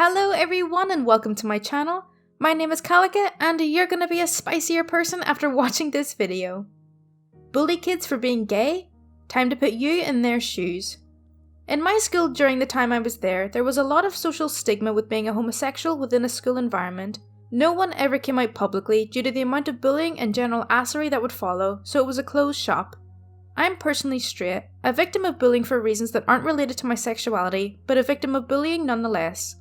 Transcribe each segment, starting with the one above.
Hello everyone and welcome to my channel. My name is Kalika and you're gonna be a spicier person after watching this video. Bully kids for being gay? Time to put you in their shoes. In my school during the time I was there was a lot of social stigma with being a homosexual within a school environment. No one ever came out publicly due to the amount of bullying and general assery that would follow, so it was a closed shop. I'm personally straight, a victim of bullying for reasons that aren't related to my sexuality, but a victim of bullying nonetheless.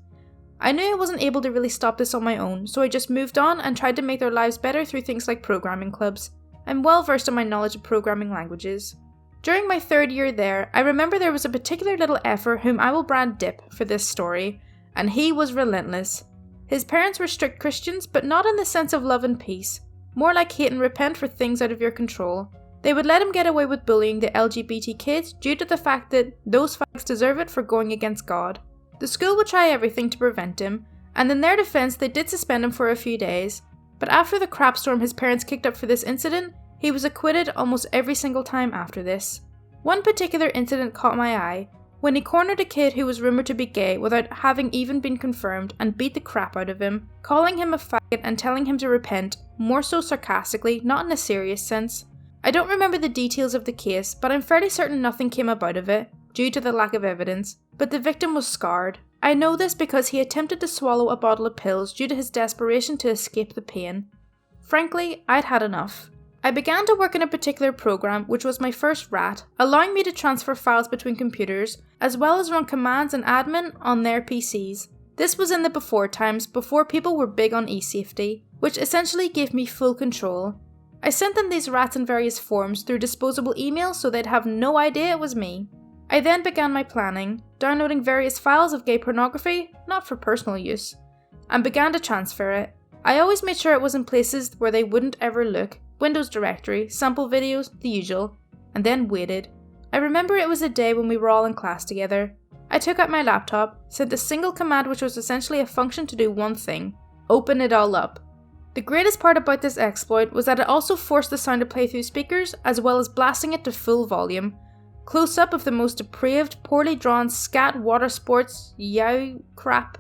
I knew I wasn't able to really stop this on my own, so I just moved on and tried to make their lives better through things like programming clubs. I'm well versed in my knowledge of programming languages. During my third year there, I remember there was a particular little effer whom I will brand Dip for this story, and he was relentless. His parents were strict Christians, but not in the sense of love and peace, more like hate and repent for things out of your control. They would let him get away with bullying the LGBT kids due to the fact that those fags deserve it for going against God. The school would try everything to prevent him, and in their defense they did suspend him for a few days, but after the crap storm his parents kicked up for this incident, he was acquitted almost every single time after this. One particular incident caught my eye, when he cornered a kid who was rumoured to be gay without having even been confirmed and beat the crap out of him, calling him a faggot and telling him to repent, more so sarcastically, not in a serious sense. I don't remember the details of the case, but I'm fairly certain nothing came about of it, due to the lack of evidence, but the victim was scarred. I know this because he attempted to swallow a bottle of pills due to his desperation to escape the pain. Frankly, I'd had enough. I began to work in a particular program which was my first rat, allowing me to transfer files between computers, as well as run commands and admin on their PCs. This was in the before times, before people were big on e-safety, which essentially gave me full control. I sent them these rats in various forms through disposable emails so they'd have no idea it was me. I then began my planning, downloading various files of gay pornography, not for personal use, and began to transfer it. I always made sure it was in places where they wouldn't ever look, Windows directory, sample videos, the usual, and then waited. I remember it was a day when we were all in class together. I took out my laptop, sent a single command which was essentially a function to do one thing: open it all up. The greatest part about this exploit was that it also forced the sound to play through speakers as well as blasting it to full volume. Close up of the most depraved, poorly drawn scat water sports yow crap.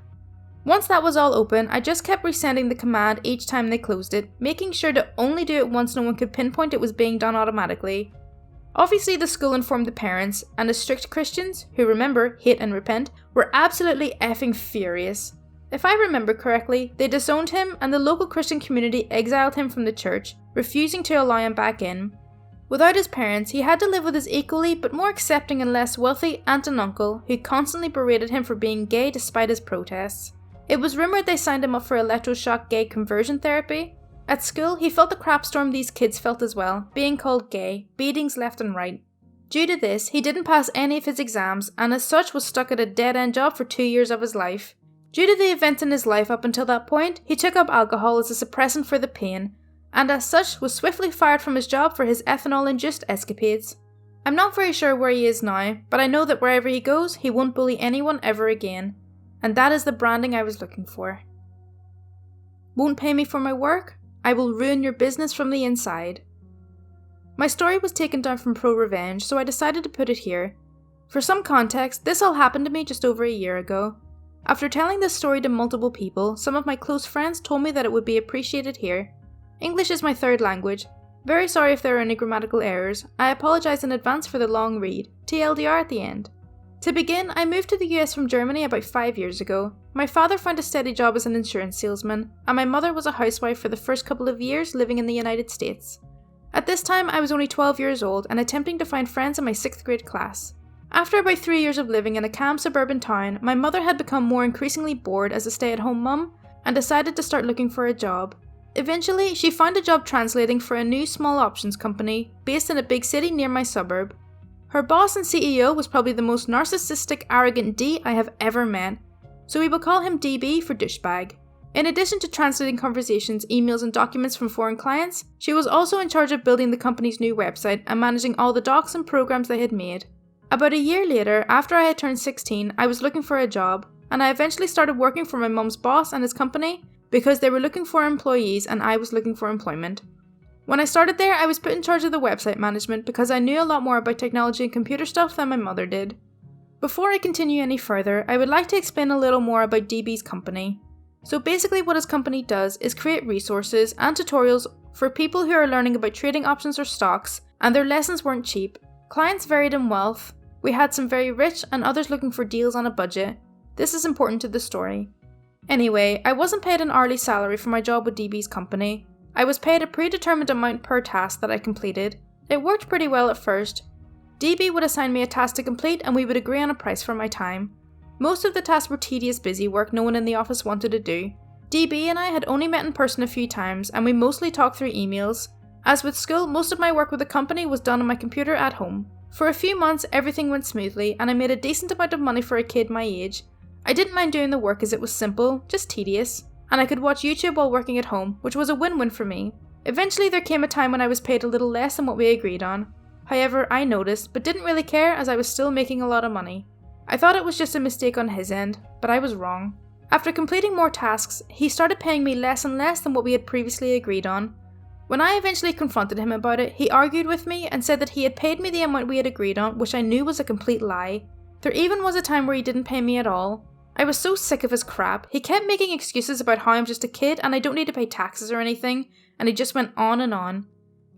Once that was all open, I just kept resending the command each time they closed it, making sure to only do it once no one could pinpoint it was being done automatically. Obviously the school informed the parents, and the strict Christians, who remember, hate and repent, were absolutely effing furious. If I remember correctly, they disowned him and the local Christian community exiled him from the church, refusing to allow him back in. Without his parents, he had to live with his equally but more accepting and less wealthy aunt and uncle who constantly berated him for being gay despite his protests. It was rumoured they signed him up for electroshock gay conversion therapy. At school, he felt the crap storm these kids felt as well, being called gay, beatings left and right. Due to this, he didn't pass any of his exams and as such was stuck at a dead-end job for 2 years of his life. Due to the events in his life up until that point, he took up alcohol as a suppressant for the pain, and as such was swiftly fired from his job for his ethanol-induced escapades. I'm not very sure where he is now, but I know that wherever he goes, he won't bully anyone ever again, and that is the branding I was looking for. Won't pay me for my work? I will ruin your business from the inside. My story was taken down from ProRevenge, so I decided to put it here. For some context, this all happened to me just over a year ago. After telling this story to multiple people, some of my close friends told me that it would be appreciated here. English is my third language. Very sorry if there are any grammatical errors. I apologise in advance for the long read. TLDR at the end. To begin, I moved to the US from Germany about 5 years ago. My father found a steady job as an insurance salesman, and my mother was a housewife for the first couple of years living in the United States. At this time, I was only 12 years old and attempting to find friends in my 6th grade class. After about 3 years of living in a calm suburban town, my mother had become more increasingly bored as a stay-at-home mum and decided to start looking for a job. Eventually, she found a job translating for a new small options company based in a big city near my suburb. Her boss and CEO was probably the most narcissistic, arrogant D I have ever met, so we will call him DB for douchebag. In addition to translating conversations, emails and documents from foreign clients, she was also in charge of building the company's new website and managing all the docs and programs they had made. About a year later, after I had turned 16, I was looking for a job, and I eventually started working for my mum's boss and his company because they were looking for employees and I was looking for employment. When I started there, I was put in charge of the website management because I knew a lot more about technology and computer stuff than my mother did. Before I continue any further, I would like to explain a little more about DB's company. So basically what his company does is create resources and tutorials for people who are learning about trading options or stocks, and their lessons weren't cheap. Clients varied in wealth. We had some very rich and others looking for deals on a budget. This is important to the story. Anyway, I wasn't paid an hourly salary for my job with DB's company. I was paid a predetermined amount per task that I completed. It worked pretty well at first. DB would assign me a task to complete and we would agree on a price for my time. Most of the tasks were tedious busy work no one in the office wanted to do. DB and I had only met in person a few times and we mostly talked through emails. As with school, most of my work with the company was done on my computer at home. For a few months everything went smoothly and I made a decent amount of money for a kid my age. I didn't mind doing the work as it was simple, just tedious, and I could watch YouTube while working at home, which was a win-win for me. Eventually there came a time when I was paid a little less than what we agreed on. However, I noticed, but didn't really care as I was still making a lot of money. I thought it was just a mistake on his end, but I was wrong. After completing more tasks, he started paying me less and less than what we had previously agreed on. When I eventually confronted him about it, he argued with me and said that he had paid me the amount we had agreed on, which I knew was a complete lie. There even was a time where he didn't pay me at all. I was so sick of his crap. He kept making excuses about how I'm just a kid and I don't need to pay taxes or anything, and he just went on and on.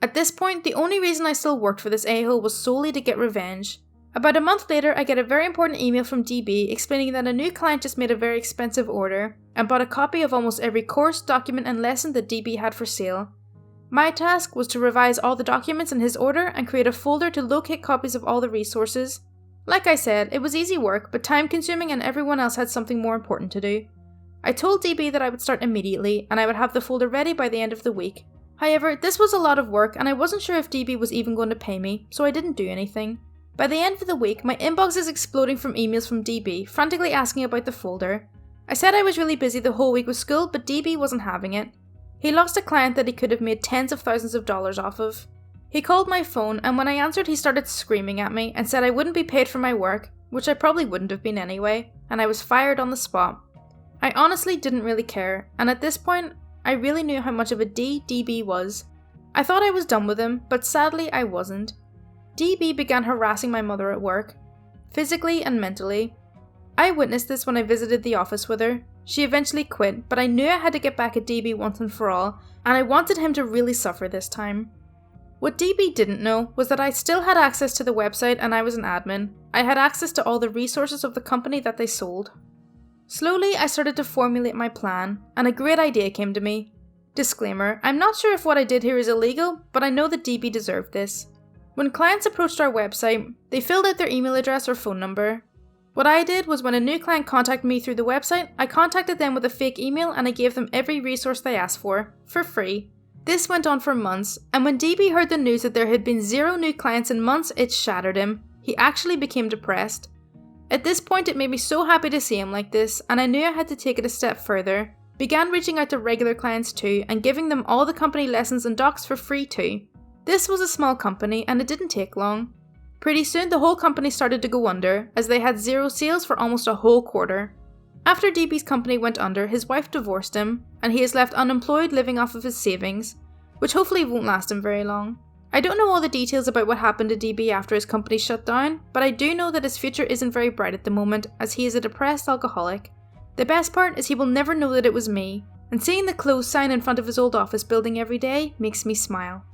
At this point, the only reason I still worked for this a-hole was solely to get revenge. About a month later, I get a very important email from DB explaining that a new client just made a very expensive order and bought a copy of almost every course, document and lesson that DB had for sale. My task was to revise all the documents in his order and create a folder to locate copies of all the resources. Like I said, it was easy work, but time consuming and everyone else had something more important to do. I told DB that I would start immediately and I would have the folder ready by the end of the week. However, this was a lot of work and I wasn't sure if DB was even going to pay me, so I didn't do anything. By the end of the week, my inbox is exploding from emails from DB, frantically asking about the folder. I said I was really busy the whole week with school, but DB wasn't having it. He lost a client that he could have made tens of thousands of dollars off of. He called my phone and when I answered he started screaming at me and said I wouldn't be paid for my work, which I probably wouldn't have been anyway, and I was fired on the spot. I honestly didn't really care, and at this point, I really knew how much of a D DB was. I thought I was done with him, but sadly I wasn't. DB began harassing my mother at work, physically and mentally. I witnessed this when I visited the office with her. She eventually quit, but I knew I had to get back at DB once and for all, and I wanted him to really suffer this time. What DB didn't know was that I still had access to the website and I was an admin. I had access to all the resources of the company that they sold. Slowly, I started to formulate my plan, and a great idea came to me. Disclaimer, I'm not sure if what I did here is illegal, but I know that DB deserved this. When clients approached our website, they filled out their email address or phone number. What I did was when a new client contacted me through the website, I contacted them with a fake email and I gave them every resource they asked for free. This went on for months, and when DB heard the news that there had been 0 new clients in months, it shattered him. He actually became depressed. At this point, it made me so happy to see him like this, and I knew I had to take it a step further. Began reaching out to regular clients too, and giving them all the company lessons and docs for free too. This was a small company, and it didn't take long. Pretty soon, the whole company started to go under, as they had 0 sales for almost a whole quarter. After DB's company went under, his wife divorced him, and he is left unemployed living off of his savings, which hopefully won't last him very long. I don't know all the details about what happened to DB after his company shut down, but I do know that his future isn't very bright at the moment, as he is a depressed alcoholic. The best part is he will never know that it was me, and seeing the closed sign in front of his old office building every day makes me smile.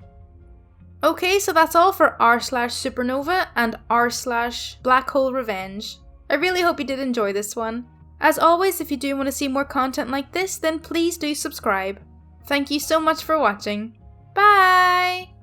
Okay, so that's all for r/Supernova and r/BlackholeRevenge. I really hope you did enjoy this one. As always, if you do want to see more content like this, then please do subscribe. Thank you so much for watching. Bye!